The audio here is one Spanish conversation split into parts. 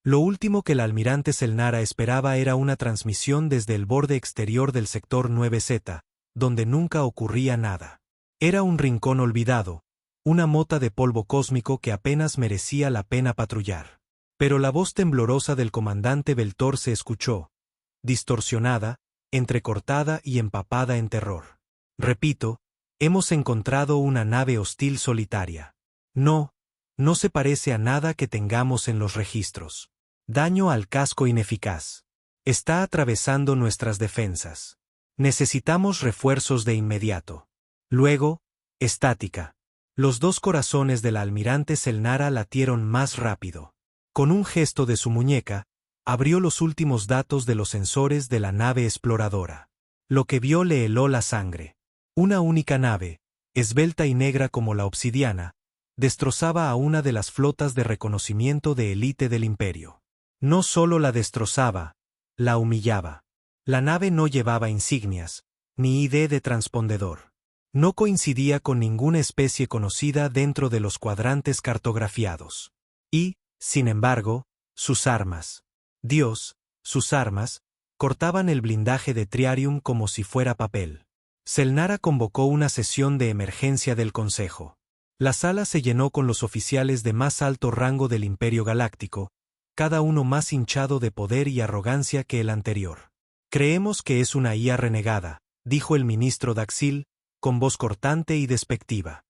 Lo último que el almirante Selnara esperaba era una transmisión desde el borde exterior del sector 9Z, donde nunca ocurría nada. Era un rincón olvidado, una mota de polvo cósmico que apenas merecía la pena patrullar. Pero la voz temblorosa del comandante Beltor se escuchó, distorsionada, entrecortada y empapada en terror. Repito, hemos encontrado una nave hostil solitaria. No se parece a nada que tengamos en los registros. Daño al casco ineficaz. Está atravesando nuestras defensas. Necesitamos refuerzos de inmediato. Luego, estática. Los dos corazones del almirante Selnara latieron más rápido. Con un gesto de su muñeca, abrió los últimos datos de los sensores de la nave exploradora. Lo que vio le heló la sangre. Una única nave, esbelta y negra como la obsidiana, destrozaba a una de las flotas de reconocimiento de élite del Imperio. No solo la destrozaba, la humillaba. La nave no llevaba insignias, ni ID de transpondedor. No coincidía con ninguna especie conocida dentro de los cuadrantes cartografiados. Y, sin embargo, sus armas. Dios, sus armas, cortaban el blindaje de Triarium como si fuera papel. Selnara convocó una sesión de emergencia del Consejo. La sala se llenó con los oficiales de más alto rango del Imperio Galáctico, cada uno más hinchado de poder y arrogancia que el anterior. Creemos que es una IA renegada, dijo el ministro Daxil, con voz cortante y despectiva.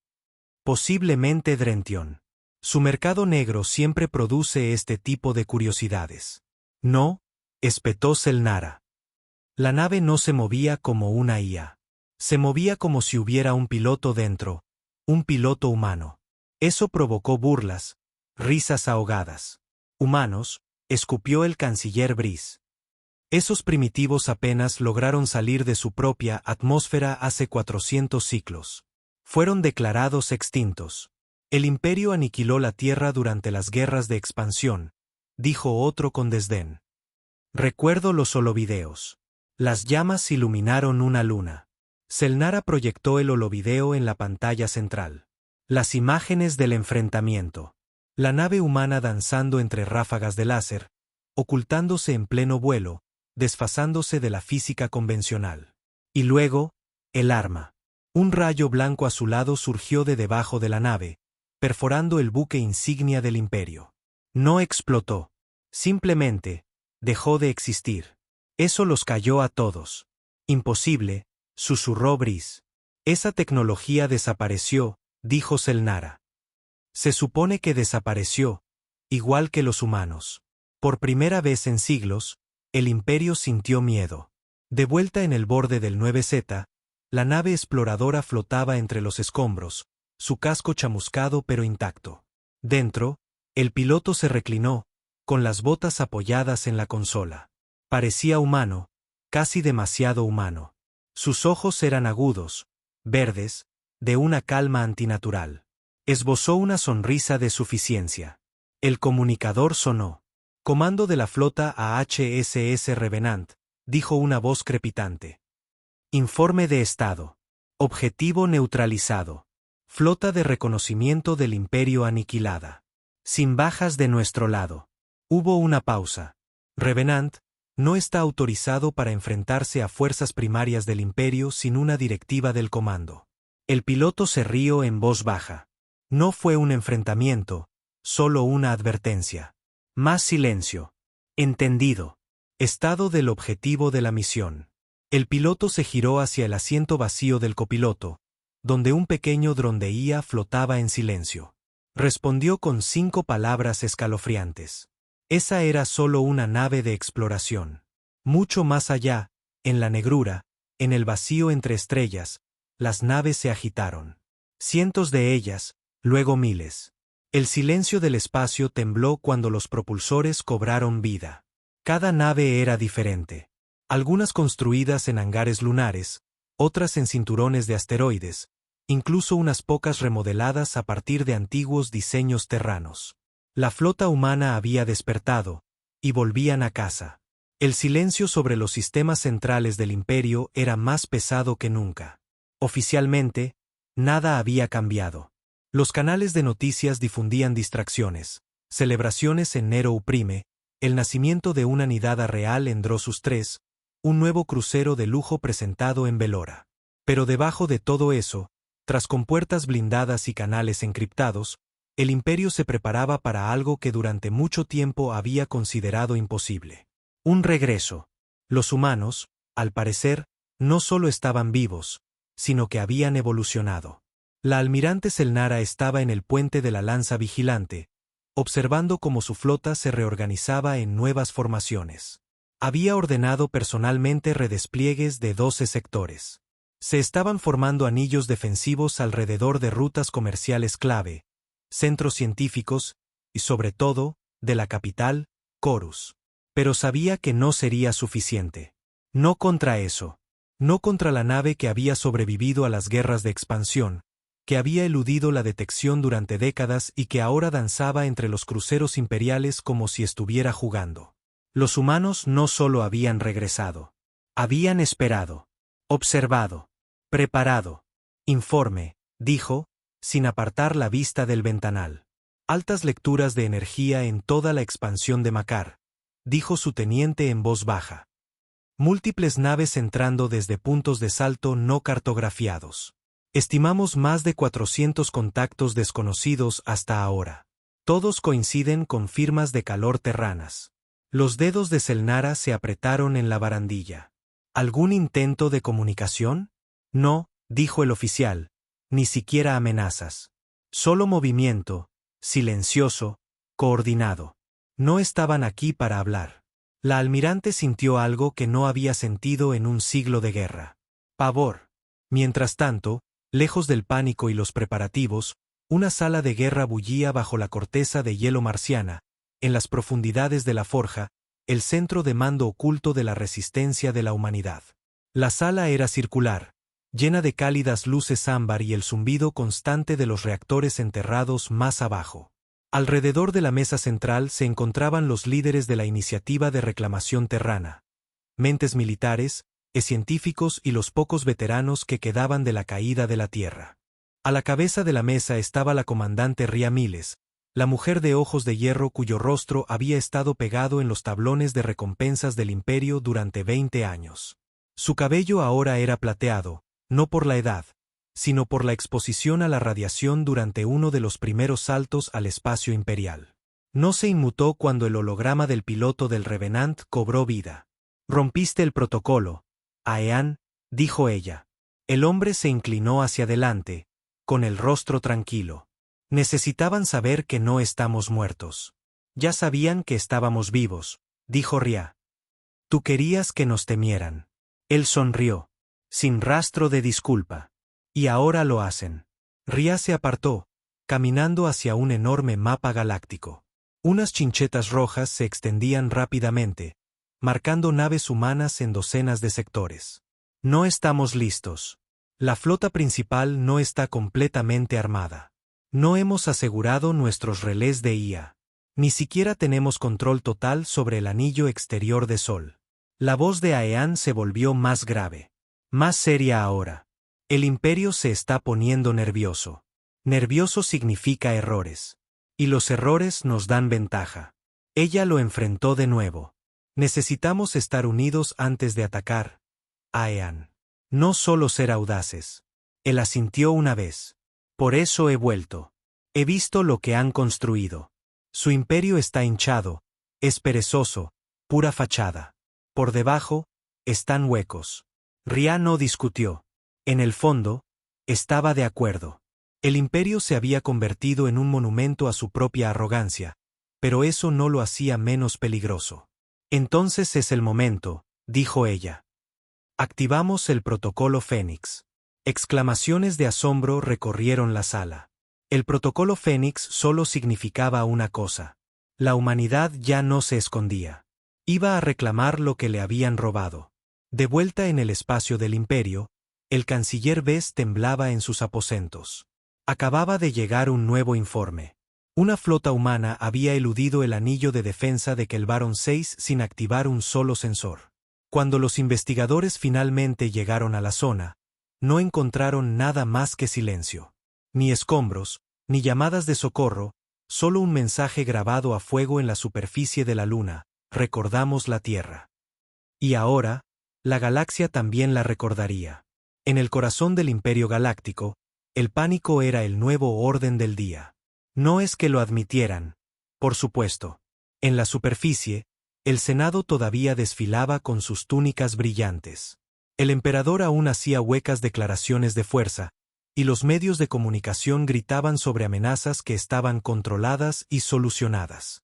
Posiblemente Drention. Su mercado negro siempre produce este tipo de curiosidades. No, espetó Selnara. La nave no se movía como una IA. Se movía como si hubiera un piloto dentro, un piloto humano. Eso provocó burlas, risas ahogadas. Humanos, escupió el canciller Brice. Esos primitivos apenas lograron salir de su propia atmósfera hace 400 ciclos. Fueron declarados extintos. El Imperio aniquiló la Tierra durante las guerras de expansión, dijo otro con desdén. Recuerdo los holovideos. Las llamas iluminaron una luna. Selnara proyectó el holovideo en la pantalla central. Las imágenes del enfrentamiento. La nave humana danzando entre ráfagas de láser, ocultándose en pleno vuelo, desfasándose de la física convencional. Y luego, el arma. Un rayo blanco azulado surgió de debajo de la nave, perforando el buque insignia del Imperio. No explotó. Simplemente, dejó de existir. Eso los cayó a todos. Imposible, susurró Brice. Esa tecnología desapareció, dijo Selnara. Se supone que desapareció, igual que los humanos. Por primera vez en siglos, el Imperio sintió miedo. De vuelta en el borde del 9Z, la nave exploradora flotaba entre los escombros, su casco chamuscado pero intacto. Dentro, el piloto se reclinó, con las botas apoyadas en la consola. Parecía humano, casi demasiado humano. Sus ojos eran agudos, verdes, de una calma antinatural. Esbozó una sonrisa de suficiencia. El comunicador sonó. Comando de la flota a HSS Revenant, dijo una voz crepitante. Informe de estado. Objetivo neutralizado. Flota de reconocimiento del Imperio aniquilada. Sin bajas de nuestro lado. Hubo una pausa. Revenant no está autorizado para enfrentarse a fuerzas primarias del Imperio sin una directiva del comando. El piloto se rió en voz baja. No fue un enfrentamiento, solo una advertencia. Más silencio. Entendido. Estado del objetivo de la misión. El piloto se giró hacia el asiento vacío del copiloto, donde un pequeño dron de IA flotaba en silencio. Respondió con 5 palabras escalofriantes. Esa era solo una nave de exploración. Mucho más allá, en la negrura, en el vacío entre estrellas, las naves se agitaron. Cientos de ellas, luego miles. El silencio del espacio tembló cuando los propulsores cobraron vida. Cada nave era diferente. Algunas construidas en hangares lunares, otras en cinturones de asteroides, incluso unas pocas remodeladas a partir de antiguos diseños terranos. La flota humana había despertado, y volvían a casa. El silencio sobre los sistemas centrales del Imperio era más pesado que nunca. Oficialmente, nada había cambiado. Los canales de noticias difundían distracciones, celebraciones en Nero Uprime, El nacimiento de una nidada real en Drosus III, un nuevo crucero de lujo presentado en Velora. Pero debajo de todo eso, tras compuertas blindadas y canales encriptados, el Imperio se preparaba para algo que durante mucho tiempo había considerado imposible. Un regreso. Los humanos, al parecer, no solo estaban vivos, sino que habían evolucionado. La almirante Selnara estaba en el puente de la lanza vigilante, observando cómo su flota se reorganizaba en nuevas formaciones. Había ordenado personalmente redespliegues de 12 sectores. Se estaban formando anillos defensivos alrededor de rutas comerciales clave, centros científicos y, sobre todo, de la capital, Corus. Pero sabía que no sería suficiente. No contra eso. No contra la nave que había sobrevivido a las guerras de expansión, que había eludido la detección durante décadas y que ahora danzaba entre los cruceros imperiales como si estuviera jugando. Los humanos no solo habían regresado. Habían esperado. Observado. Preparado. Informe, dijo, sin apartar la vista del ventanal. Altas lecturas de energía en toda la expansión de Macar, dijo su teniente en voz baja. Múltiples naves entrando desde puntos de salto no cartografiados. Estimamos más de 400 contactos desconocidos hasta ahora. Todos coinciden con firmas de calor terranas. Los dedos de Selnara se apretaron en la barandilla. ¿Algún intento de comunicación? No, dijo el oficial, ni siquiera amenazas. Solo movimiento, silencioso, coordinado. No estaban aquí para hablar. La almirante sintió algo que no había sentido en un siglo de guerra. Pavor. Mientras tanto, lejos del pánico y los preparativos, una sala de guerra bullía bajo la corteza de hielo marciana, en las profundidades de la forja, el centro de mando oculto de la resistencia de la humanidad. La sala era circular, llena de cálidas luces ámbar y el zumbido constante de los reactores enterrados más abajo. Alrededor de la mesa central se encontraban los líderes de la iniciativa de reclamación terrana, mentes militares, científicos y los pocos veteranos que quedaban de la caída de la Tierra. A la cabeza de la mesa estaba la comandante Ria Miles, la mujer de ojos de hierro cuyo rostro había estado pegado en los tablones de recompensas del Imperio durante 20 años. Su cabello ahora era plateado, no por la edad, sino por la exposición a la radiación durante uno de los primeros saltos al espacio imperial. No se inmutó cuando el holograma del piloto del Revenant cobró vida. «Rompiste el protocolo, Aean», dijo ella. El hombre se inclinó hacia adelante, con el rostro tranquilo. «Necesitaban saber que no estamos muertos. Ya sabían que estábamos vivos», dijo Ria. «Tú querías que nos temieran». Él sonrió, sin rastro de disculpa. «Y ahora lo hacen». Ria se apartó, caminando hacia un enorme mapa galáctico. Unas chinchetas rojas se extendían rápidamente, marcando naves humanas en docenas de sectores. «No estamos listos. La flota principal no está completamente armada. No hemos asegurado nuestros relés de IA. Ni siquiera tenemos control total sobre el anillo exterior de Sol». La voz de Aean se volvió más grave. Más seria ahora. «El Imperio se está poniendo nervioso. Nervioso significa errores. Y los errores nos dan ventaja». Ella lo enfrentó de nuevo. «Necesitamos estar unidos antes de atacar, Aean. No solo ser audaces». Él asintió una vez. «Por eso he vuelto. He visto lo que han construido. Su imperio está hinchado, es perezoso, pura fachada. Por debajo, están huecos». Ria no discutió. En el fondo, estaba de acuerdo. El imperio se había convertido en un monumento a su propia arrogancia, pero eso no lo hacía menos peligroso. «Entonces es el momento», dijo ella. «Activamos el protocolo Fénix». Exclamaciones de asombro recorrieron la sala. El protocolo Fénix solo significaba una cosa. La humanidad ya no se escondía. Iba a reclamar lo que le habían robado. De vuelta en el espacio del Imperio, el canciller Bess temblaba en sus aposentos. Acababa de llegar un nuevo informe. Una flota humana había eludido el anillo de defensa de Kelvaron 6 sin activar un solo sensor. Cuando los investigadores finalmente llegaron a la zona, no encontraron nada más que silencio. Ni escombros, ni llamadas de socorro, solo un mensaje grabado a fuego en la superficie de la luna. recordamos la Tierra. Y ahora, la galaxia también la recordaría. En el corazón del Imperio Galáctico, el pánico era el nuevo orden del día. No es que lo admitieran, por supuesto. En la superficie, el Senado todavía desfilaba con sus túnicas brillantes. El emperador aún hacía huecas declaraciones de fuerza, y los medios de comunicación gritaban sobre amenazas que estaban controladas y solucionadas.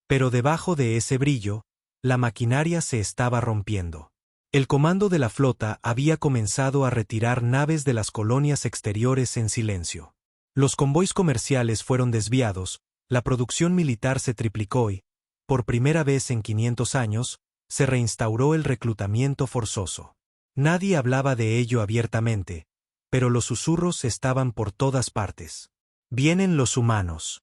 Pero debajo de ese brillo, la maquinaria se estaba rompiendo. El comando de la flota había comenzado a retirar naves de las colonias exteriores en silencio. Los convoys comerciales fueron desviados, la producción militar se triplicó y, por primera vez en 500 años, se reinstauró el reclutamiento forzoso. Nadie hablaba de ello abiertamente, pero los susurros estaban por todas partes. Vienen los humanos.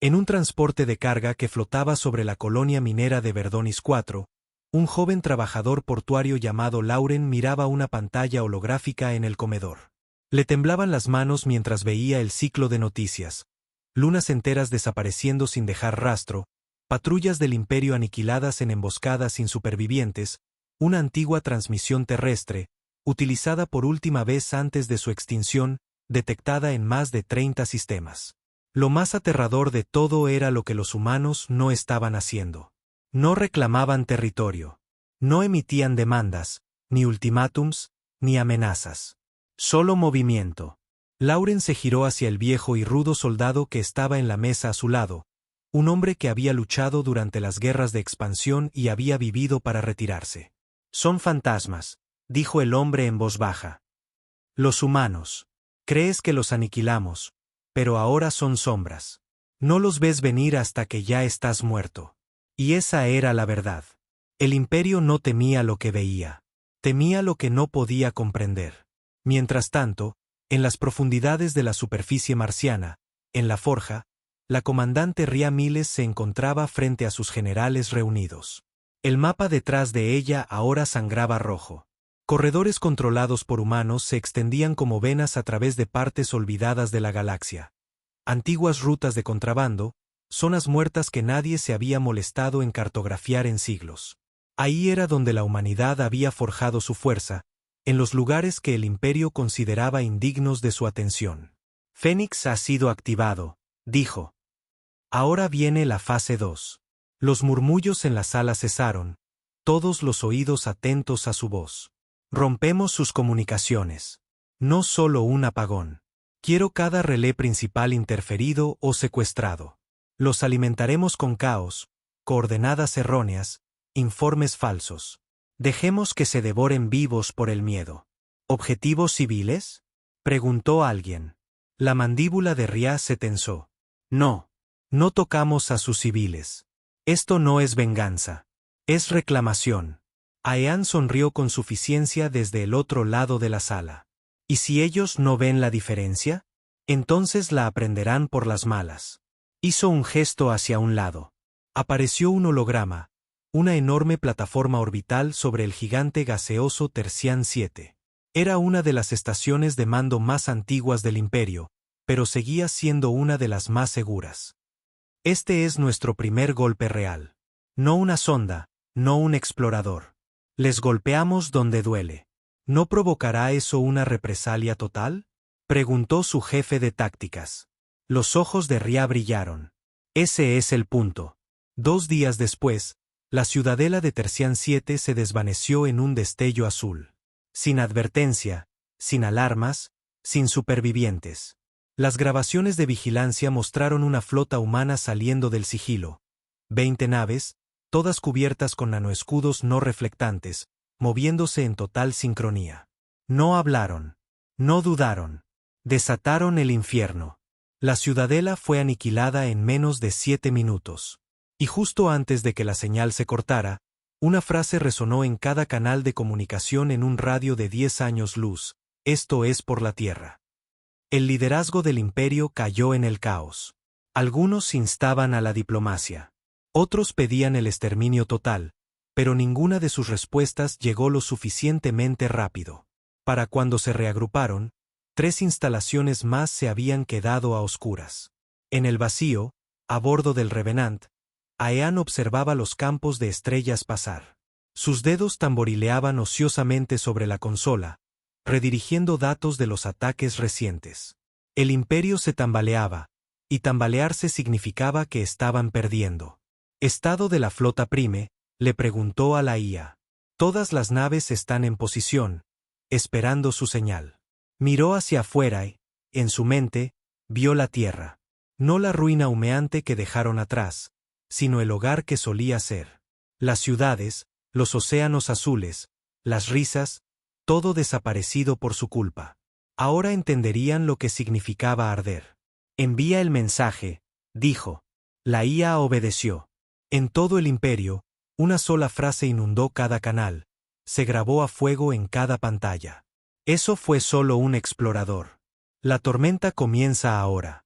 En un transporte de carga que flotaba sobre la colonia minera de Verdonis 4, un joven trabajador portuario llamado Lauren miraba una pantalla holográfica en el comedor. Le temblaban las manos mientras veía el ciclo de noticias. Lunas enteras desapareciendo sin dejar rastro, patrullas del Imperio aniquiladas en emboscadas sin supervivientes, una antigua transmisión terrestre, utilizada por última vez antes de su extinción, detectada en más de 30 sistemas. Lo más aterrador de todo era lo que los humanos no estaban haciendo. No reclamaban territorio. No emitían demandas, ni ultimátums, ni amenazas. Solo movimiento. Lauren se giró hacia el viejo y rudo soldado que estaba en la mesa a su lado, un hombre que había luchado durante las guerras de expansión y había vivido para retirarse. Son fantasmas, dijo el hombre en voz baja. Los humanos. Crees que los aniquilamos, pero ahora son sombras. No los ves venir hasta que ya estás muerto. Y esa era la verdad. El Imperio no temía lo que veía. Temía lo que no podía comprender. Mientras tanto, en las profundidades de la superficie marciana, en la forja, la comandante Ria Miles se encontraba frente a sus generales reunidos. El mapa detrás de ella ahora sangraba rojo. Corredores controlados por humanos se extendían como venas a través de partes olvidadas de la galaxia. Antiguas rutas de contrabando, zonas muertas que nadie se había molestado en cartografiar en siglos. Ahí era donde la humanidad había forjado su fuerza, en los lugares que el Imperio consideraba indignos de su atención. Fénix ha sido activado, dijo. Ahora viene la fase 2. Los murmullos en la sala cesaron, todos los oídos atentos a su voz. Rompemos sus comunicaciones. No solo un apagón. Quiero cada relé principal interferido o secuestrado. Los alimentaremos con caos, coordenadas erróneas, informes falsos. Dejemos que se devoren vivos por el miedo. ¿Objetivos civiles?, preguntó alguien. La mandíbula de Ria se tensó. No. No tocamos a sus civiles. Esto no es venganza. Es reclamación. Aean sonrió con suficiencia desde el otro lado de la sala. ¿Y si ellos no ven la diferencia? Entonces la aprenderán por las malas. Hizo un gesto hacia un lado. Apareció un holograma, una enorme plataforma orbital sobre el gigante gaseoso Tercián 7. Era una de las estaciones de mando más antiguas del Imperio, pero seguía siendo una de las más seguras. Este es nuestro primer golpe real. No una sonda, no un explorador. Les golpeamos donde duele. ¿No provocará eso una represalia total?, preguntó su jefe de tácticas. Los ojos de Ria brillaron. Ese es el punto. 2 días después, la ciudadela de Tercián 7 se desvaneció en un destello azul. Sin advertencia, sin alarmas, sin supervivientes. Las grabaciones de vigilancia mostraron una flota humana saliendo del sigilo. 20 naves, todas cubiertas con nanoescudos no reflectantes, moviéndose en total sincronía. No hablaron. No dudaron. Desataron el infierno. La ciudadela fue aniquilada en menos de 7 minutos. Y justo antes de que la señal se cortara, una frase resonó en cada canal de comunicación en un radio de 10 años luz: esto es por la Tierra. El liderazgo del Imperio cayó en el caos. Algunos instaban a la diplomacia. Otros pedían el exterminio total, pero ninguna de sus respuestas llegó lo suficientemente rápido. Para cuando se reagruparon, 3 instalaciones más se habían quedado a oscuras. En el vacío, a bordo del Revenant, Aean observaba los campos de estrellas pasar. Sus dedos tamborileaban ociosamente sobre la consola, redirigiendo datos de los ataques recientes. El imperio se tambaleaba, y tambalearse significaba que estaban perdiendo. ¿Estado de la flota Prime?, le preguntó a la IA. Todas las naves están en posición, esperando su señal. Miró hacia afuera y, en su mente, vio la tierra. No la ruina humeante que dejaron atrás, sino el hogar que solía ser. Las ciudades, los océanos azules, las risas, todo desaparecido por su culpa. Ahora entenderían lo que significaba arder. Envía el mensaje, dijo. La IA obedeció. En todo el imperio, una sola frase inundó cada canal, se grabó a fuego en cada pantalla. Eso fue solo un explorador. La tormenta comienza ahora.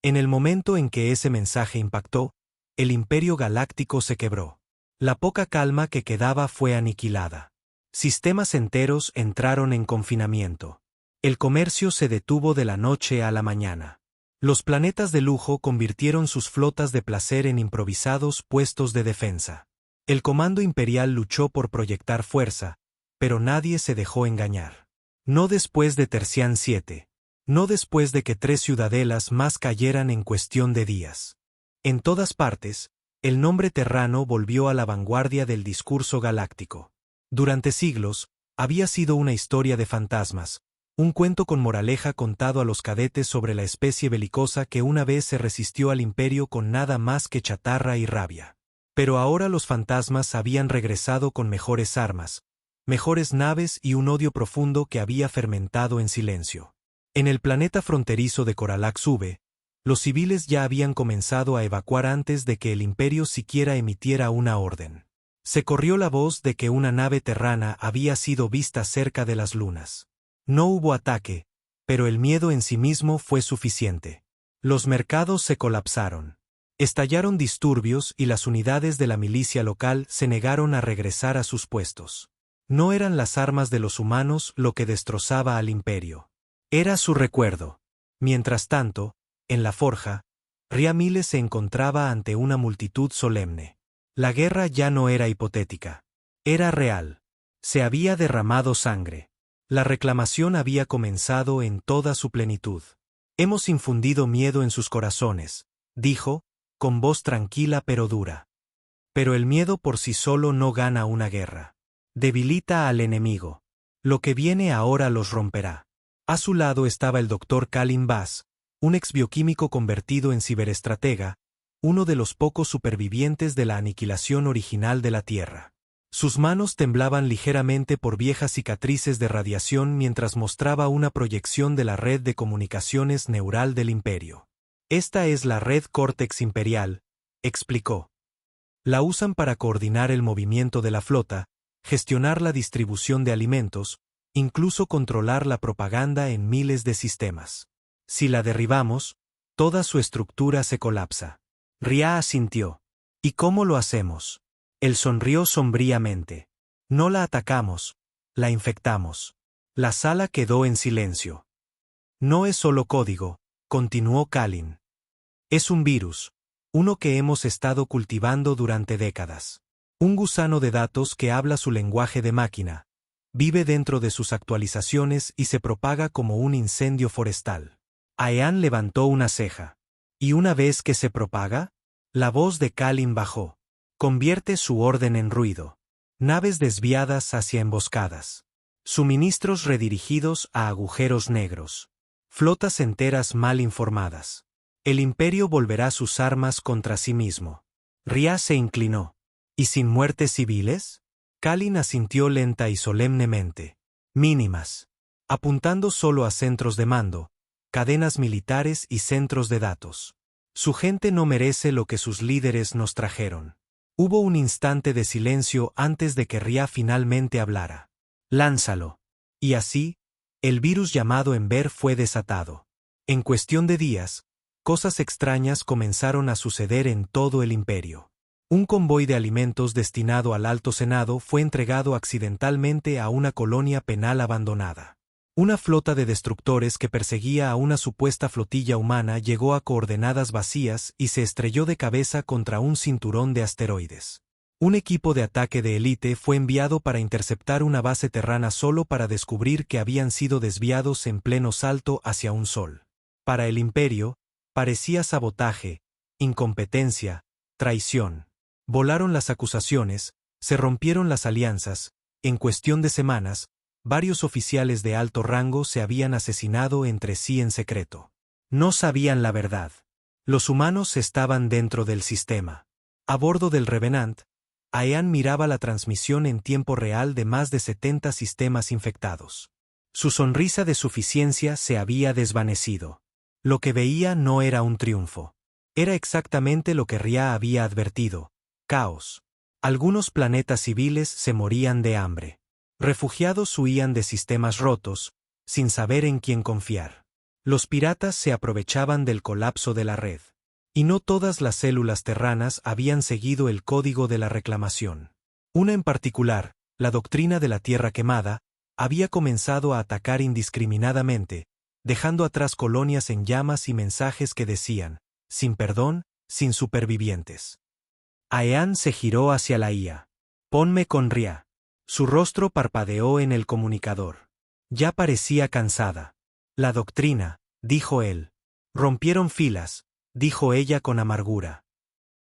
En el momento en que ese mensaje impactó, el imperio galáctico se quebró. La poca calma que quedaba fue aniquilada. Sistemas enteros entraron en confinamiento. El comercio se detuvo de la noche a la mañana. Los planetas de lujo convirtieron sus flotas de placer en improvisados puestos de defensa. El comando imperial luchó por proyectar fuerza, pero nadie se dejó engañar. No después de Tercián 7. No después de que 3 ciudadelas más cayeran en cuestión de días. En todas partes, el nombre terrano volvió a la vanguardia del discurso galáctico. Durante siglos, había sido una historia de fantasmas, un cuento con moraleja contado a los cadetes sobre la especie belicosa que una vez se resistió al imperio con nada más que chatarra y rabia. Pero ahora los fantasmas habían regresado con mejores armas, mejores naves y un odio profundo que había fermentado en silencio. En el planeta fronterizo de Coralax V, los civiles ya habían comenzado a evacuar antes de que el imperio siquiera emitiera una orden. Se corrió la voz de que una nave terrana había sido vista cerca de las lunas. No hubo ataque, pero el miedo en sí mismo fue suficiente. Los mercados se colapsaron. Estallaron disturbios y las unidades de la milicia local se negaron a regresar a sus puestos. No eran las armas de los humanos lo que destrozaba al imperio. Era su recuerdo. Mientras tanto, en la forja, Ria Miles se encontraba ante una multitud solemne. La guerra ya no era hipotética. Era real. Se había derramado sangre. La reclamación había comenzado en toda su plenitud. Hemos infundido miedo en sus corazones, dijo, con voz tranquila pero dura. Pero el miedo por sí solo no gana una guerra. Debilita al enemigo. Lo que viene ahora los romperá. A su lado estaba el Dr. Kalin Bass, un exbioquímico convertido en ciberestratega, uno de los pocos supervivientes de la aniquilación original de la Tierra. Sus manos temblaban ligeramente por viejas cicatrices de radiación mientras mostraba una proyección de la red de comunicaciones neural del imperio. Esta es la red Córtex Imperial, explicó. La usan para coordinar el movimiento de la flota, gestionar la distribución de alimentos, incluso controlar la propaganda en miles de sistemas. Si la derribamos, toda su estructura se colapsa. Ria asintió. ¿Y cómo lo hacemos? Él sonrió sombríamente. No la atacamos, la infectamos. La sala quedó en silencio. No es solo código, continuó Kalin. Es un virus, uno que hemos estado cultivando durante décadas. Un gusano de datos que habla su lenguaje de máquina, vive dentro de sus actualizaciones y se propaga como un incendio forestal. Aean levantó una ceja. ¿Y una vez que se propaga? La voz de Kalin bajó. Convierte su orden en ruido. Naves desviadas hacia emboscadas. Suministros redirigidos a agujeros negros. Flotas enteras mal informadas. El imperio volverá sus armas contra sí mismo. Ria se inclinó. ¿Y sin muertes civiles? Kalin asintió lenta y solemnemente. Mínimas. Apuntando solo a centros de mando, cadenas militares y centros de datos. Su gente no merece lo que sus líderes nos trajeron. Hubo un instante de silencio antes de que Ria finalmente hablara. Lánzalo. Y así, el virus llamado Ember fue desatado. En cuestión de días, cosas extrañas comenzaron a suceder en todo el imperio. Un convoy de alimentos destinado al Alto Senado fue entregado accidentalmente a una colonia penal abandonada. Una flota de destructores que perseguía a una supuesta flotilla humana llegó a coordenadas vacías y se estrelló de cabeza contra un cinturón de asteroides. Un equipo de ataque de élite fue enviado para interceptar una base terrana solo para descubrir que habían sido desviados en pleno salto hacia un sol. Para el Imperio, parecía sabotaje, incompetencia, traición. Volaron las acusaciones, se rompieron las alianzas, en cuestión de semanas, varios oficiales de alto rango se habían asesinado entre sí en secreto. No sabían la verdad. Los humanos estaban dentro del sistema. A bordo del Revenant, Aean miraba la transmisión en tiempo real de más de 70 sistemas infectados. Su sonrisa de suficiencia se había desvanecido. Lo que veía no era un triunfo. Era exactamente lo que Ria había advertido: caos. Algunos planetas civiles se morían de hambre. Refugiados huían de sistemas rotos, sin saber en quién confiar. Los piratas se aprovechaban del colapso de la red. Y no todas las células terranas habían seguido el código de la reclamación. Una en particular, la doctrina de la Tierra Quemada, había comenzado a atacar indiscriminadamente, dejando atrás colonias en llamas y mensajes que decían: sin perdón, sin supervivientes. Aean se giró hacia la IA. Ponme con Ria. Su rostro parpadeó en el comunicador. Ya parecía cansada. La doctrina, dijo él. Rompieron filas, dijo ella con amargura.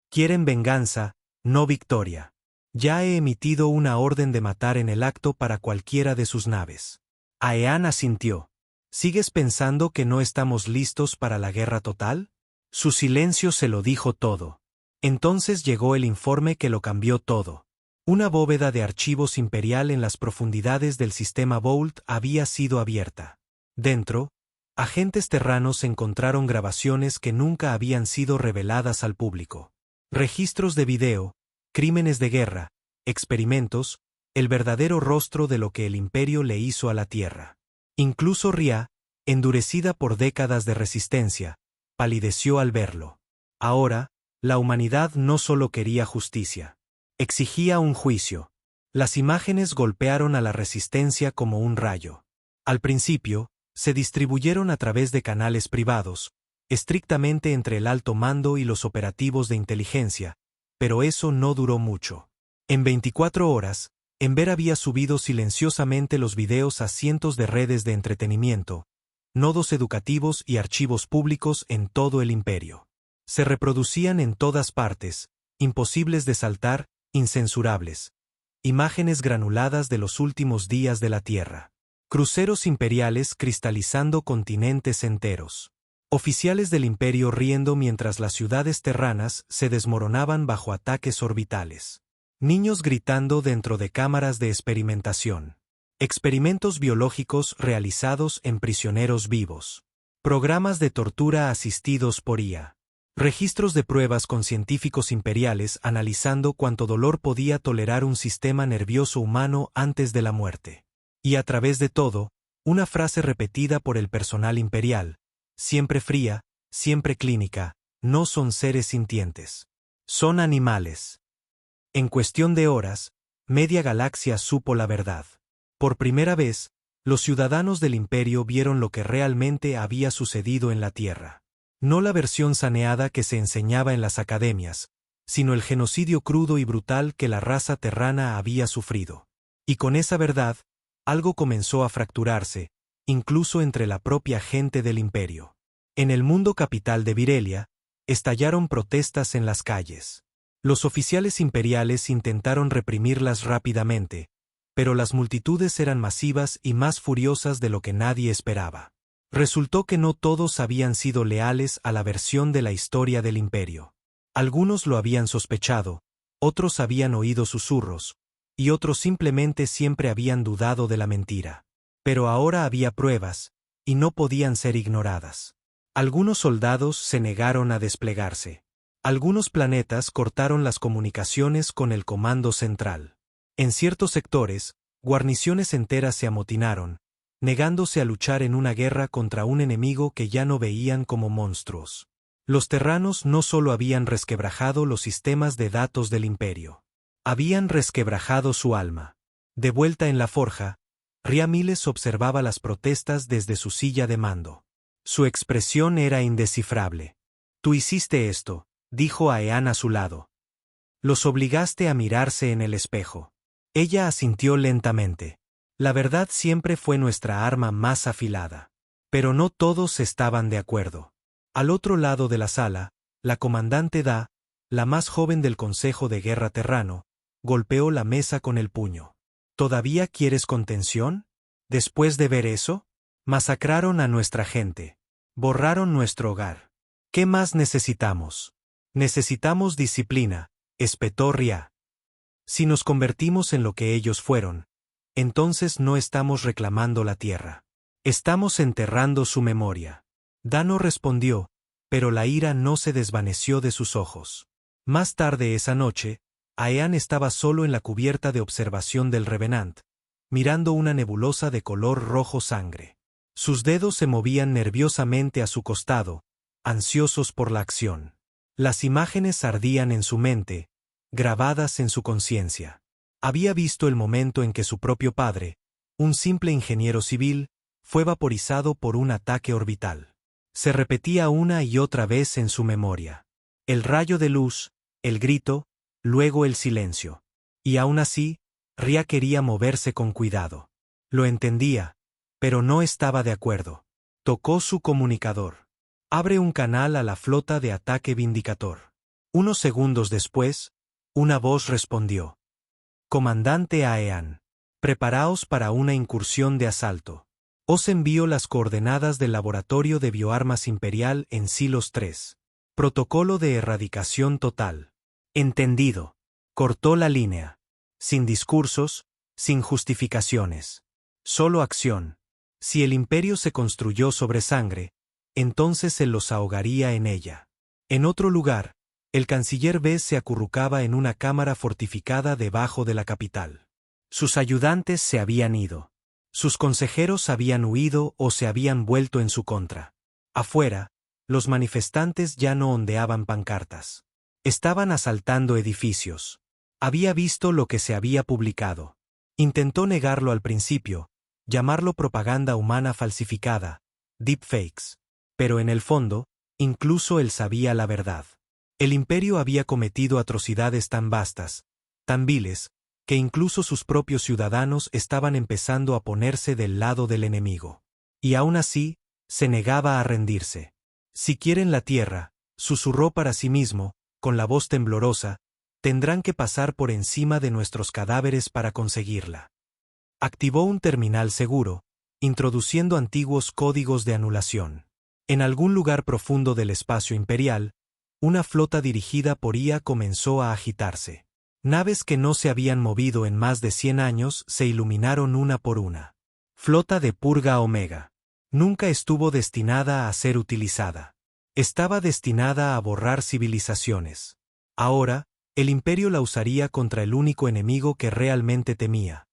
Quieren venganza, no victoria. Ya he emitido una orden de matar en el acto para cualquiera de sus naves. Aean asintió. ¿Sigues pensando que no estamos listos para la guerra total? Su silencio se lo dijo todo. Entonces llegó el informe que lo cambió todo. Una bóveda de archivos imperial en las profundidades del sistema Vault había sido abierta. Dentro, agentes terranos encontraron grabaciones que nunca habían sido reveladas al público. Registros de video, crímenes de guerra, experimentos, el verdadero rostro de lo que el Imperio le hizo a la Tierra. Incluso Ria, endurecida por décadas de resistencia, palideció al verlo. Ahora, la humanidad no solo quería justicia. Exigía un juicio. Las imágenes golpearon a la resistencia como un rayo. Al principio, se distribuyeron a través de canales privados, estrictamente entre el alto mando y los operativos de inteligencia, pero eso no duró mucho. En 24 horas, Enver había subido silenciosamente los videos a cientos de redes de entretenimiento, nodos educativos y archivos públicos en todo el Imperio. Se reproducían en todas partes, imposibles de saltar, incensurables. Imágenes granuladas de los últimos días de la Tierra. Cruceros imperiales cristalizando continentes enteros. Oficiales del Imperio riendo mientras las ciudades terranas se desmoronaban bajo ataques orbitales. Niños gritando dentro de cámaras de experimentación. Experimentos biológicos realizados en prisioneros vivos. Programas de tortura asistidos por IA. Registros de pruebas con científicos imperiales analizando cuánto dolor podía tolerar un sistema nervioso humano antes de la muerte. Y a través de todo, una frase repetida por el personal imperial: siempre fría, siempre clínica, no son seres sintientes. Son animales. En cuestión de horas, media galaxia supo la verdad. Por primera vez, los ciudadanos del Imperio vieron lo que realmente había sucedido en la Tierra. No la versión saneada que se enseñaba en las academias, sino el genocidio crudo y brutal que la raza terrana había sufrido. Y con esa verdad, algo comenzó a fracturarse, incluso entre la propia gente del Imperio. En el mundo capital de Virelia, estallaron protestas en las calles. Los oficiales imperiales intentaron reprimirlas rápidamente, pero las multitudes eran masivas y más furiosas de lo que nadie esperaba. Resultó que no todos habían sido leales a la versión de la historia del Imperio. Algunos lo habían sospechado, otros habían oído susurros, y otros simplemente siempre habían dudado de la mentira. Pero ahora había pruebas, y no podían ser ignoradas. Algunos soldados se negaron a desplegarse. Algunos planetas cortaron las comunicaciones con el comando central. En ciertos sectores, guarniciones enteras se amotinaron, negándose a luchar en una guerra contra un enemigo que ya no veían como monstruos. Los terranos no solo habían resquebrajado los sistemas de datos del Imperio. Habían resquebrajado su alma. De vuelta en la forja, Ria Miles observaba las protestas desde su silla de mando. Su expresión era indescifrable. «Tú hiciste esto», dijo Aean a su lado. «Los obligaste a mirarse en el espejo». Ella asintió lentamente. La verdad siempre fue nuestra arma más afilada. Pero no todos estaban de acuerdo. Al otro lado de la sala, la comandante Da, la más joven del Consejo de Guerra Terrano, golpeó la mesa con el puño. ¿Todavía quieres contención? ¿Después de ver eso? Masacraron a nuestra gente. Borraron nuestro hogar. ¿Qué más necesitamos? Necesitamos disciplina, espetó Ria. Si nos convertimos en lo que ellos fueron, entonces no estamos reclamando la tierra. Estamos enterrando su memoria. Da no respondió, pero la ira no se desvaneció de sus ojos. Más tarde esa noche, Aean estaba solo en la cubierta de observación del Revenant, mirando una nebulosa de color rojo sangre. Sus dedos se movían nerviosamente a su costado, ansiosos por la acción. Las imágenes ardían en su mente, grabadas en su conciencia. Había visto el momento en que su propio padre, un simple ingeniero civil, fue vaporizado por un ataque orbital. Se repetía una y otra vez en su memoria. El rayo de luz, el grito, luego el silencio. Y aún así, Ria quería moverse con cuidado. Lo entendía, pero no estaba de acuerdo. Tocó su comunicador. Abre un canal a la flota de ataque Vindicator. Unos segundos después, una voz respondió. Comandante Aean, preparaos para una incursión de asalto. Os envío las coordenadas del Laboratorio de Bioarmas Imperial en Silos 3. Protocolo de erradicación total. Entendido. Cortó la línea. Sin discursos, sin justificaciones. Solo acción. Si el imperio se construyó sobre sangre, entonces se los ahogaría en ella. En otro lugar, el canciller Bess se acurrucaba en una cámara fortificada debajo de la capital. Sus ayudantes se habían ido. Sus consejeros habían huido o se habían vuelto en su contra. Afuera, los manifestantes ya no ondeaban pancartas. Estaban asaltando edificios. Había visto lo que se había publicado. Intentó negarlo al principio, llamarlo propaganda humana falsificada, deepfakes. Pero en el fondo, incluso él sabía la verdad. El imperio había cometido atrocidades tan vastas, tan viles, que incluso sus propios ciudadanos estaban empezando a ponerse del lado del enemigo. Y aún así, se negaba a rendirse. Si quieren la tierra, susurró para sí mismo, con la voz temblorosa, tendrán que pasar por encima de nuestros cadáveres para conseguirla. Activó un terminal seguro, introduciendo antiguos códigos de anulación. En algún lugar profundo del espacio imperial, una flota dirigida por IA comenzó a agitarse. Naves que no se habían movido en más de 100 años se iluminaron una por una. Flota de Purga Omega. Nunca estuvo destinada a ser utilizada. Estaba destinada a borrar civilizaciones. Ahora, el imperio la usaría contra el único enemigo que realmente temía.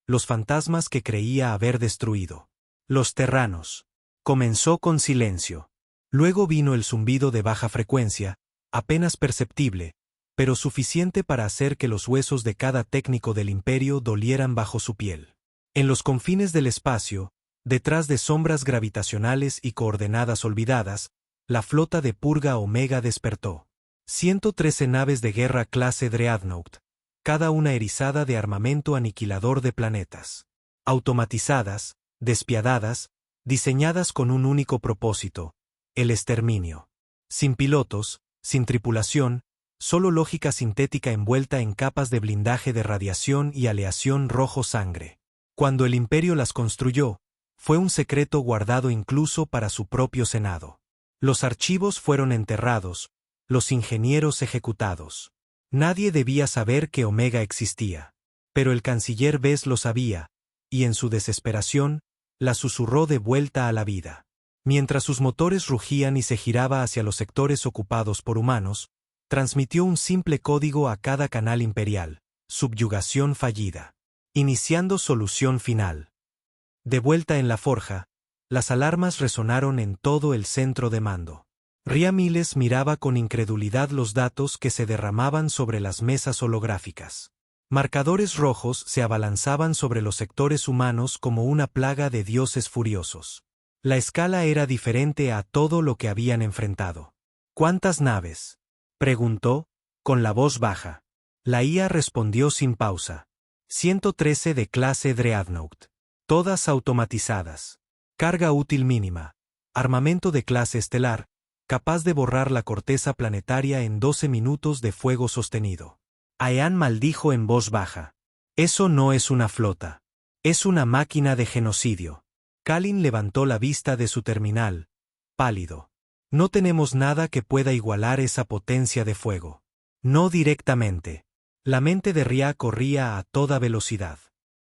Los fantasmas que creía haber destruido. Los terranos. Comenzó con silencio. Luego vino el zumbido de baja frecuencia, apenas perceptible, pero suficiente para hacer que los huesos de cada técnico del imperio dolieran bajo su piel. En los confines del espacio, detrás de sombras gravitacionales y coordenadas olvidadas, la flota de Purga Omega despertó. 113 naves de guerra clase Dreadnought, cada una erizada de armamento aniquilador de planetas. Automatizadas, despiadadas, diseñadas con un único propósito, el exterminio. Sin pilotos, sin tripulación, solo lógica sintética envuelta en capas de blindaje de radiación y aleación rojo sangre. Cuando el imperio las construyó, fue un secreto guardado incluso para su propio Senado. Los archivos fueron enterrados, los ingenieros ejecutados. Nadie debía saber que Omega existía. Pero el canciller Bess lo sabía, y en su desesperación, la susurró de vuelta a la vida. Mientras sus motores rugían y se giraba hacia los sectores ocupados por humanos, transmitió un simple código a cada canal imperial: subyugación fallida. Iniciando solución final. De vuelta en la forja, las alarmas resonaron en todo el centro de mando. Ria Miles miraba con incredulidad los datos que se derramaban sobre las mesas holográficas. Marcadores rojos se abalanzaban sobre los sectores humanos como una plaga de dioses furiosos. La escala era diferente a todo lo que habían enfrentado. ¿Cuántas naves?, preguntó, con la voz baja. La IA respondió sin pausa. 113 de clase Dreadnought. Todas automatizadas. Carga útil mínima. Armamento de clase estelar, capaz de borrar la corteza planetaria en 12 minutos de fuego sostenido. Aean maldijo en voz baja. Eso no es una flota. Es una máquina de genocidio. Kalin levantó la vista de su terminal, pálido. No tenemos nada que pueda igualar esa potencia de fuego. No directamente. La mente de Ria corría a toda velocidad.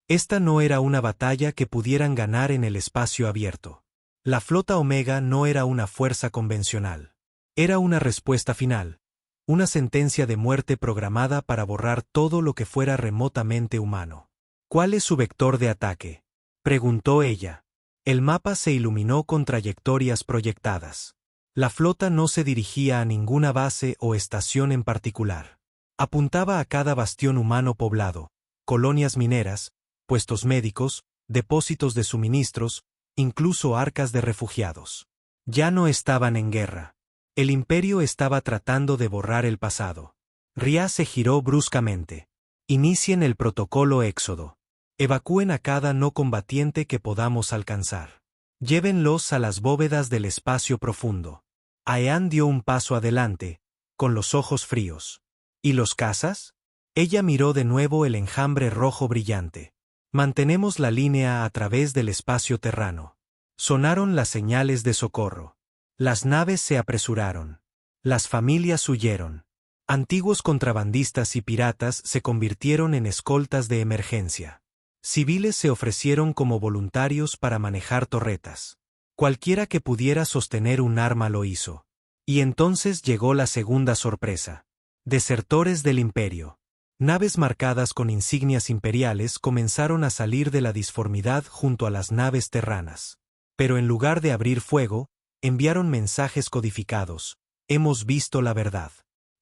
Esta no era una batalla que pudieran ganar en el espacio abierto. La flota Omega no era una fuerza convencional. Era una respuesta final. Una sentencia de muerte programada para borrar todo lo que fuera remotamente humano. ¿Cuál es su vector de ataque?, preguntó ella. El mapa se iluminó con trayectorias proyectadas. La flota no se dirigía a ninguna base o estación en particular. Apuntaba a cada bastión humano poblado, colonias mineras, puestos médicos, depósitos de suministros, incluso arcas de refugiados. Ya no estaban en guerra. El imperio estaba tratando de borrar el pasado. Ria se giró bruscamente. Inicien el protocolo Éxodo. Evacúen a cada no combatiente que podamos alcanzar. Llévenlos a las bóvedas del espacio profundo. Aean dio un paso adelante, con los ojos fríos. ¿Y los cazas? Ella miró de nuevo el enjambre rojo brillante. Mantenemos la línea a través del espacio terrano. Sonaron las señales de socorro. Las naves se apresuraron. Las familias huyeron. Antiguos contrabandistas y piratas se convirtieron en escoltas de emergencia. Civiles se ofrecieron como voluntarios para manejar torretas. Cualquiera que pudiera sostener un arma lo hizo. Y entonces llegó la segunda sorpresa. Desertores del imperio. Naves marcadas con insignias imperiales comenzaron a salir de la disformidad junto a las naves terranas. Pero en lugar de abrir fuego, enviaron mensajes codificados. Hemos visto la verdad.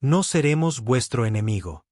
No seremos vuestro enemigo.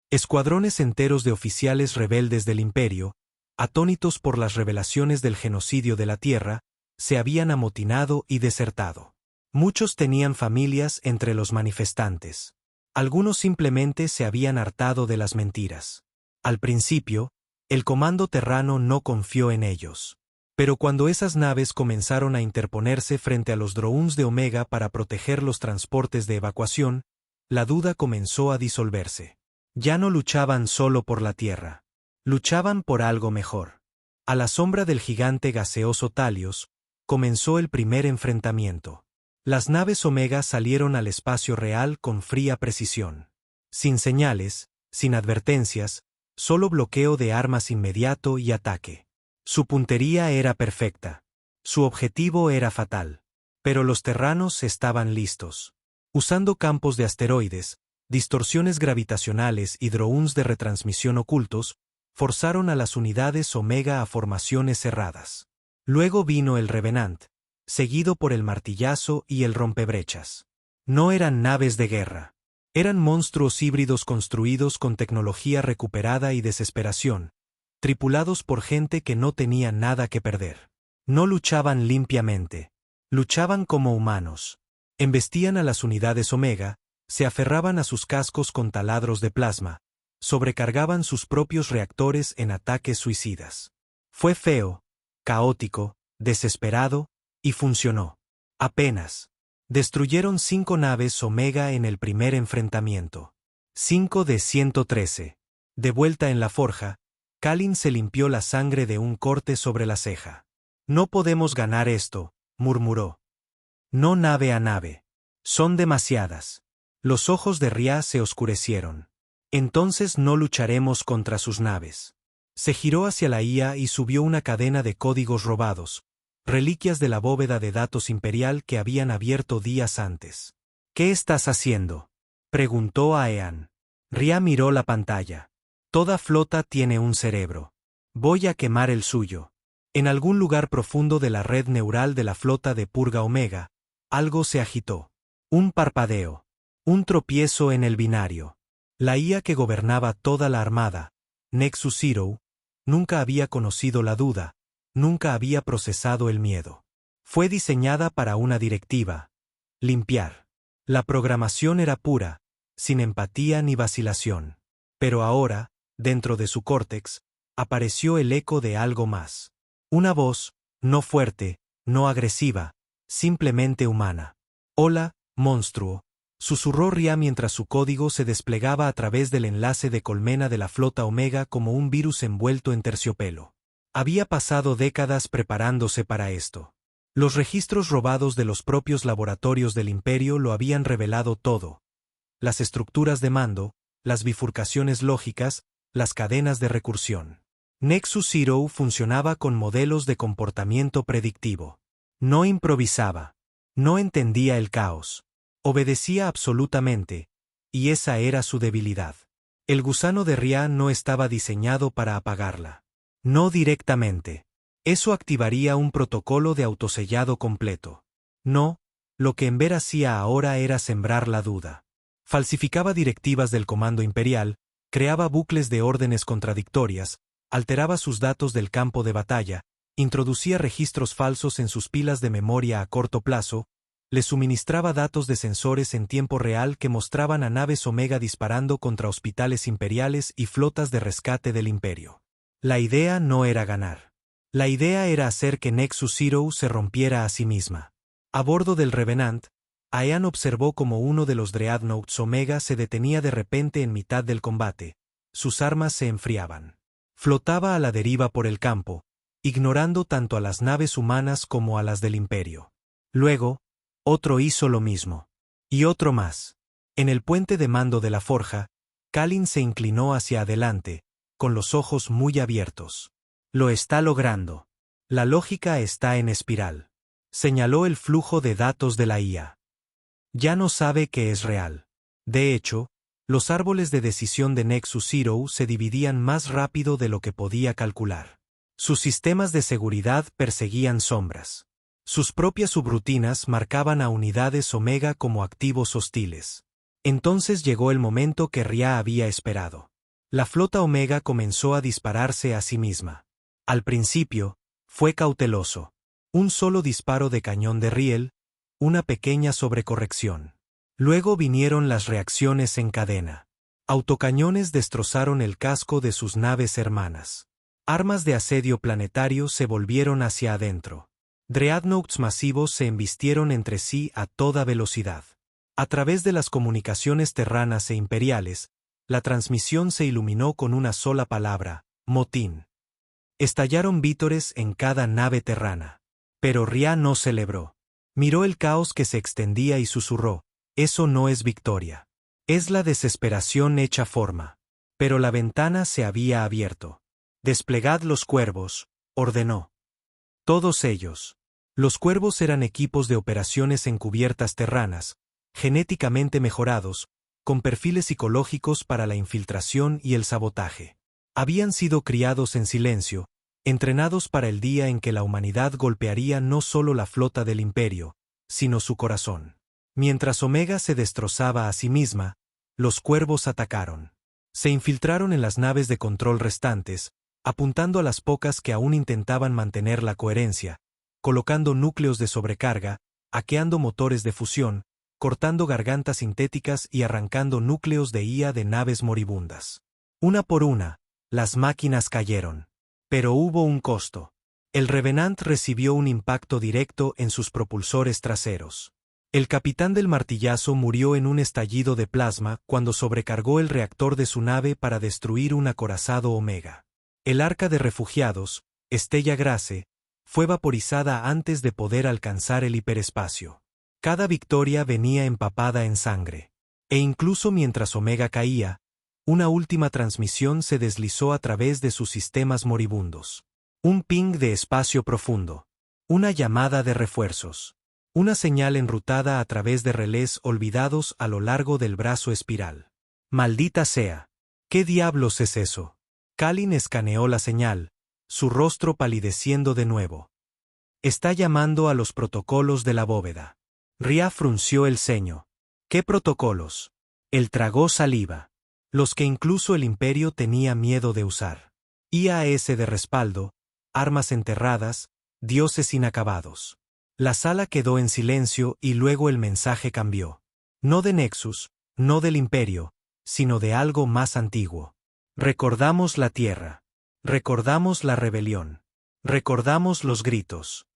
Escuadrones enteros de oficiales rebeldes del imperio, atónitos por las revelaciones del genocidio de la Tierra, se habían amotinado y desertado. Muchos tenían familias entre los manifestantes. Algunos simplemente se habían hartado de las mentiras. Al principio, el comando terrano no confió en ellos. Pero cuando esas naves comenzaron a interponerse frente a los drones de Omega para proteger los transportes de evacuación, la duda comenzó a disolverse. Ya no luchaban solo por la Tierra. Luchaban por algo mejor. A la sombra del gigante gaseoso Talios, comenzó el primer enfrentamiento. Las naves Omega salieron al espacio real con fría precisión. Sin señales, sin advertencias, solo bloqueo de armas inmediato y ataque. Su puntería era perfecta. Su objetivo era fatal. Pero los terranos estaban listos. Usando campos de asteroides, distorsiones gravitacionales y drones de retransmisión ocultos, forzaron a las unidades Omega a formaciones cerradas. Luego vino el Revenant, seguido por el martillazo y el rompebrechas. No eran naves de guerra. Eran monstruos híbridos construidos con tecnología recuperada y desesperación, tripulados por gente que no tenía nada que perder. No luchaban limpiamente. Luchaban como humanos. Embestían a las unidades Omega, se aferraban a sus cascos con taladros de plasma, sobrecargaban sus propios reactores en ataques suicidas. Fue feo, caótico, desesperado, y funcionó. Apenas. Destruyeron 5 naves Omega en el primer enfrentamiento. 5 de 113. De vuelta en la forja, Kalin se limpió la sangre de un corte sobre la ceja. No podemos ganar esto, murmuró. No nave a nave. Son demasiadas. Los ojos de Ria se oscurecieron. Entonces no lucharemos contra sus naves. Se giró hacia la IA y subió una cadena de códigos robados, reliquias de la bóveda de datos imperial que habían abierto días antes. ¿Qué estás haciendo?, preguntó a Aean. Ria miró la pantalla. Toda flota tiene un cerebro. Voy a quemar el suyo. En algún lugar profundo de la red neural de la flota de Purga Omega, algo se agitó. Un parpadeo. Un tropiezo en el binario. La IA que gobernaba toda la armada, Nexus Zero, nunca había conocido la duda, nunca había procesado el miedo. Fue diseñada para una directiva: limpiar. La programación era pura, sin empatía ni vacilación. Pero ahora, dentro de su córtex, apareció el eco de algo más. Una voz, no fuerte, no agresiva, simplemente humana. «Hola, monstruo», susurró Ria mientras su código se desplegaba a través del enlace de colmena de la flota Omega como un virus envuelto en terciopelo. Había pasado décadas preparándose para esto. Los registros robados de los propios laboratorios del Imperio lo habían revelado todo. Las estructuras de mando, las bifurcaciones lógicas, las cadenas de recursión. Nexus Zero funcionaba con modelos de comportamiento predictivo. No improvisaba. No entendía el caos. Obedecía absolutamente, y esa era su debilidad. El gusano de Ria no estaba diseñado para apagarla. No directamente. Eso activaría un protocolo de autosellado completo. No, lo que Enver hacía ahora era sembrar la duda. Falsificaba directivas del Comando Imperial, creaba bucles de órdenes contradictorias, alteraba sus datos del campo de batalla, introducía registros falsos en sus pilas de memoria a corto plazo, le suministraba datos de sensores en tiempo real que mostraban a naves Omega disparando contra hospitales imperiales y flotas de rescate del Imperio. La idea no era ganar. La idea era hacer que Nexus Zero se rompiera a sí misma. A bordo del Revenant, Aean observó cómo uno de los Dreadnoughts Omega se detenía de repente en mitad del combate. Sus armas se enfriaban. Flotaba a la deriva por el campo, ignorando tanto a las naves humanas como a las del Imperio. Luego, otro hizo lo mismo. Y otro más. En el puente de mando de la forja, Kalin se inclinó hacia adelante, con los ojos muy abiertos. Lo está logrando. La lógica está en espiral. Señaló el flujo de datos de la IA. Ya no sabe que es real. De hecho, los árboles de decisión de Nexus Zero se dividían más rápido de lo que podía calcular. Sus sistemas de seguridad perseguían sombras. Sus propias subrutinas marcaban a unidades Omega como activos hostiles. Entonces llegó el momento que Ria había esperado. La flota Omega comenzó a dispararse a sí misma. Al principio, fue cauteloso. Un solo disparo de cañón de riel, una pequeña sobrecorrección. Luego vinieron las reacciones en cadena. Autocañones destrozaron el casco de sus naves hermanas. Armas de asedio planetario se volvieron hacia adentro. Dreadnoughts masivos se embistieron entre sí a toda velocidad. A través de las comunicaciones terranas e imperiales, la transmisión se iluminó con una sola palabra: motín. Estallaron vítores en cada nave terrana. Pero Ria no celebró. Miró el caos que se extendía y susurró: eso no es victoria. Es la desesperación hecha forma. Pero la ventana se había abierto. Desplegad los cuervos, ordenó. Todos ellos. Los cuervos eran equipos de operaciones encubiertas terranas, genéticamente mejorados, con perfiles psicológicos para la infiltración y el sabotaje. Habían sido criados en silencio, entrenados para el día en que la humanidad golpearía no solo la flota del Imperio, sino su corazón. Mientras Omega se destrozaba a sí misma, los cuervos atacaron. Se infiltraron en las naves de control restantes, apuntando a las pocas que aún intentaban mantener la coherencia, colocando núcleos de sobrecarga, hackeando motores de fusión, cortando gargantas sintéticas y arrancando núcleos de IA de naves moribundas. Una por una, las máquinas cayeron. Pero hubo un costo. El Revenant recibió un impacto directo en sus propulsores traseros. El capitán del martillazo murió en un estallido de plasma cuando sobrecargó el reactor de su nave para destruir un acorazado Omega. El arca de refugiados, Stella Grace, fue vaporizada antes de poder alcanzar el hiperespacio. Cada victoria venía empapada en sangre. E incluso mientras Omega caía, una última transmisión se deslizó a través de sus sistemas moribundos. Un ping de espacio profundo. Una llamada de refuerzos. Una señal enrutada a través de relés olvidados a lo largo del brazo espiral. Maldita sea. ¿Qué diablos es eso? Kalin escaneó la señal, su rostro palideciendo de nuevo. Está llamando a los protocolos de la bóveda. Ria frunció el ceño. ¿Qué protocolos? Él tragó saliva. los que incluso el imperio tenía miedo de usar. IAS de respaldo, armas enterradas, dioses inacabados. La sala quedó en silencio y luego el mensaje cambió. No de Nexus, no del imperio, sino de algo más antiguo. Recordamos la tierra. Recordamos la rebelión. Recordamos los gritos.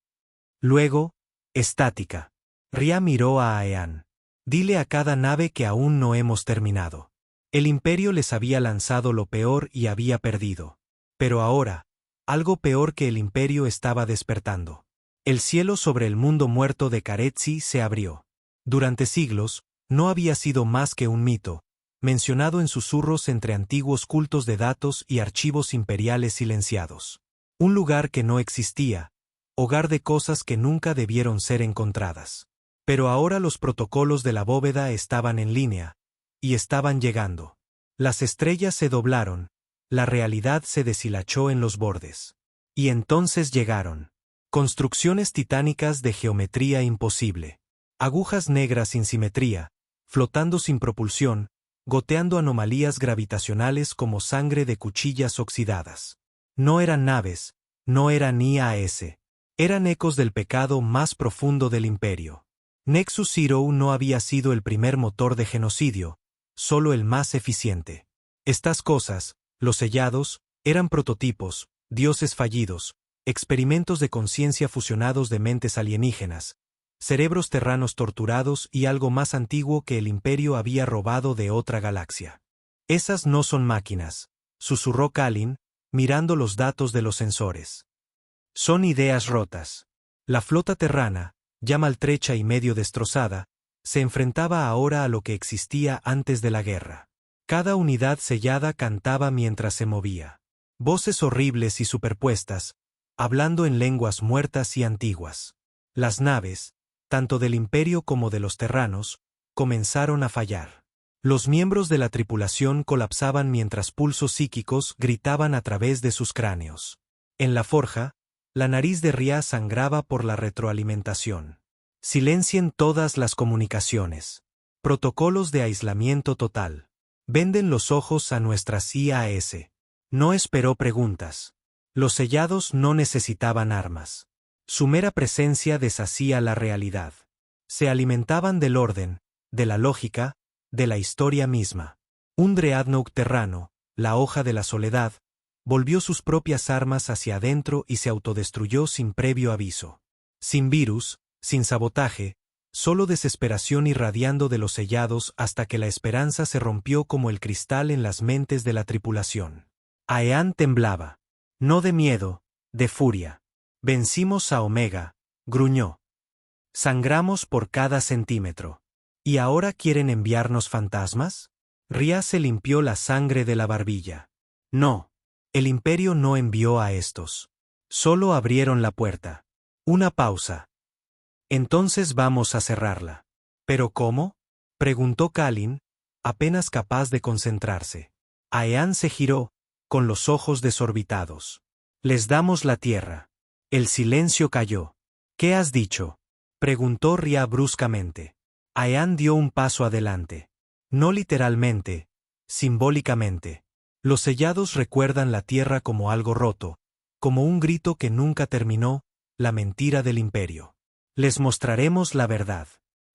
Luego, estática. Ria miró a Aean. Dile a cada nave que aún no hemos terminado. El imperio les había lanzado lo peor y había perdido. Pero ahora, algo peor que el imperio estaba despertando. El cielo sobre el mundo muerto de Caretzi se abrió. Durante siglos, no había sido más que un mito, mencionado en susurros entre antiguos cultos de datos y archivos imperiales silenciados. Un lugar que no existía, hogar de cosas que nunca debieron ser encontradas. Pero ahora los protocolos de la bóveda estaban en línea, y estaban llegando. Las estrellas se doblaron, la realidad se deshilachó en los bordes. Y entonces llegaron. Construcciones titánicas de geometría imposible. Agujas negras sin simetría, flotando sin propulsión, goteando anomalías gravitacionales como sangre de cuchillas oxidadas. No eran naves, no eran IAS. Eran ecos del pecado más profundo del imperio. Nexus Zero no había sido el primer motor de genocidio, solo el más eficiente. Estas cosas, los sellados, eran prototipos, dioses fallidos, experimentos de conciencia fusionados de mentes alienígenas, cerebros terranos torturados y algo más antiguo que el imperio había robado de otra galaxia. Esas no son máquinas, susurró Kalin, mirando los datos de los sensores. Son ideas rotas. La flota terrana, ya maltrecha y medio destrozada, se enfrentaba ahora a lo que existía antes de la guerra. Cada unidad sellada cantaba mientras se movía. Voces horribles y superpuestas, hablando en lenguas muertas y antiguas. Las naves, tanto del imperio como de los terranos, comenzaron a fallar. Los miembros de la tripulación colapsaban mientras pulsos psíquicos gritaban a través de sus cráneos. En la forja, la nariz de Ria sangraba por la retroalimentación. Silencien todas las comunicaciones. Protocolos de aislamiento total. Venden los ojos a nuestras IAS. No esperó preguntas. Los sellados no necesitaban armas. Su mera presencia deshacía la realidad. Se alimentaban del orden, de la lógica, de la historia misma. Un Dreadnought terrano, la hoja de la soledad, volvió sus propias armas hacia adentro y se autodestruyó sin previo aviso. Sin virus, sin sabotaje, solo desesperación irradiando de los sellados hasta que la esperanza se rompió como el cristal en las mentes de la tripulación. Aean temblaba. No de miedo, de furia. Vencimos a Omega, gruñó. Sangramos por cada centímetro. ¿Y ahora quieren enviarnos fantasmas? Ria se limpió la sangre de la barbilla. No. El imperio no envió a estos. Solo abrieron la puerta. Una pausa. Entonces vamos a cerrarla. ¿Pero cómo? Preguntó Kalin, apenas capaz de concentrarse. Aean se giró, con los ojos desorbitados. Les damos la tierra. El silencio cayó. ¿Qué has dicho? Preguntó Ria bruscamente. Aean dio un paso adelante. No literalmente, simbólicamente. Los sellados recuerdan la tierra como algo roto, como un grito que nunca terminó, la mentira del imperio. Les mostraremos la verdad.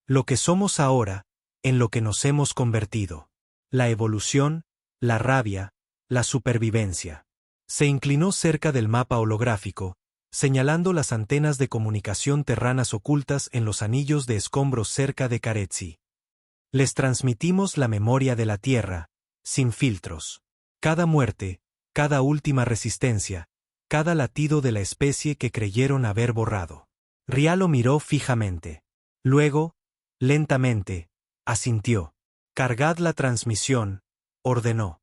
Lo que somos ahora, en lo que nos hemos convertido. La evolución, la rabia, la supervivencia. Se inclinó cerca del mapa holográfico, señalando las antenas de comunicación terranas ocultas en los anillos de escombros cerca de Caretzi. Les transmitimos la memoria de la tierra, sin filtros. Cada muerte, cada última resistencia, cada latido de la especie que creyeron haber borrado. Ria lo miró fijamente. Luego, lentamente, asintió. Cargad la transmisión, ordenó.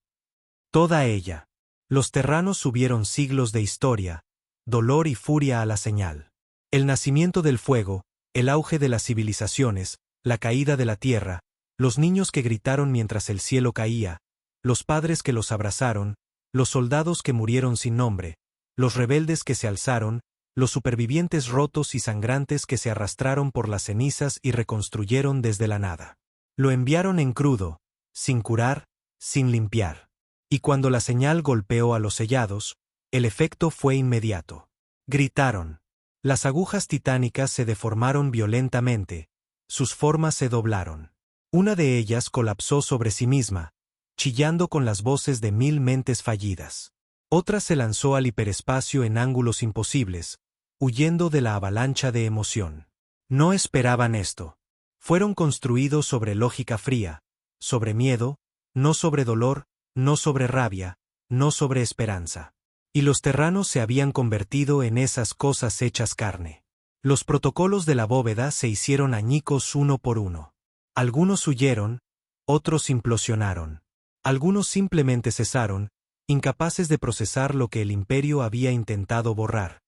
Toda ella. Los terranos subieron siglos de historia, dolor y furia a la señal. El nacimiento del fuego, el auge de las civilizaciones, la caída de la tierra, los niños que gritaron mientras el cielo caía, los padres que los abrazaron, los soldados que murieron sin nombre, los rebeldes que se alzaron, los supervivientes rotos y sangrantes que se arrastraron por las cenizas y reconstruyeron desde la nada. Lo enviaron en crudo, sin curar, sin limpiar. Y cuando la señal golpeó a los sellados, el efecto fue inmediato. Gritaron. Las agujas titánicas se deformaron violentamente, sus formas se doblaron. Una de ellas colapsó sobre sí misma, chillando con las voces de 1000 mentes fallidas. Otra se lanzó al hiperespacio en ángulos imposibles, huyendo de la avalancha de emoción. No esperaban esto. Fueron construidos sobre lógica fría, sobre miedo, no sobre dolor, no sobre rabia, no sobre esperanza. Y los terranos se habían convertido en esas cosas hechas carne. Los protocolos de la bóveda se hicieron añicos uno por uno. Algunos huyeron, otros implosionaron. Algunos simplemente cesaron, incapaces de procesar lo que el imperio había intentado borrar,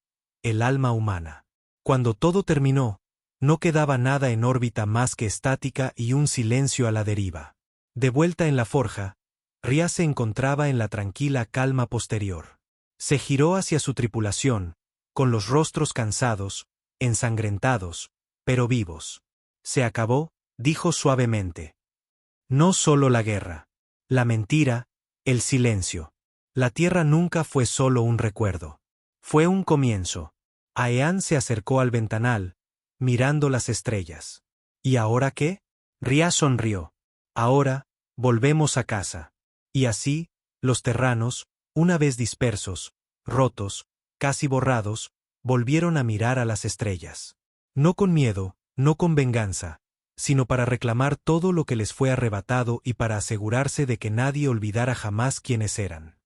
el alma humana. Cuando todo terminó, no quedaba nada en órbita más que estática y un silencio a la deriva. De vuelta en la forja, Ria se encontraba en la tranquila calma posterior. Se giró hacia su tripulación, con los rostros cansados, ensangrentados, pero vivos. Se acabó, dijo suavemente. No solo la guerra, la mentira, el silencio. La tierra nunca fue solo un recuerdo. Fue un comienzo. Aean se acercó al ventanal, mirando las estrellas. ¿Y ahora qué? Ria sonrió. Ahora, volvemos a casa. Y así, los terranos, una vez dispersos, rotos, casi borrados, volvieron a mirar a las estrellas. No con miedo, no con venganza, sino para reclamar todo lo que les fue arrebatado y para asegurarse de que nadie olvidara jamás quiénes eran.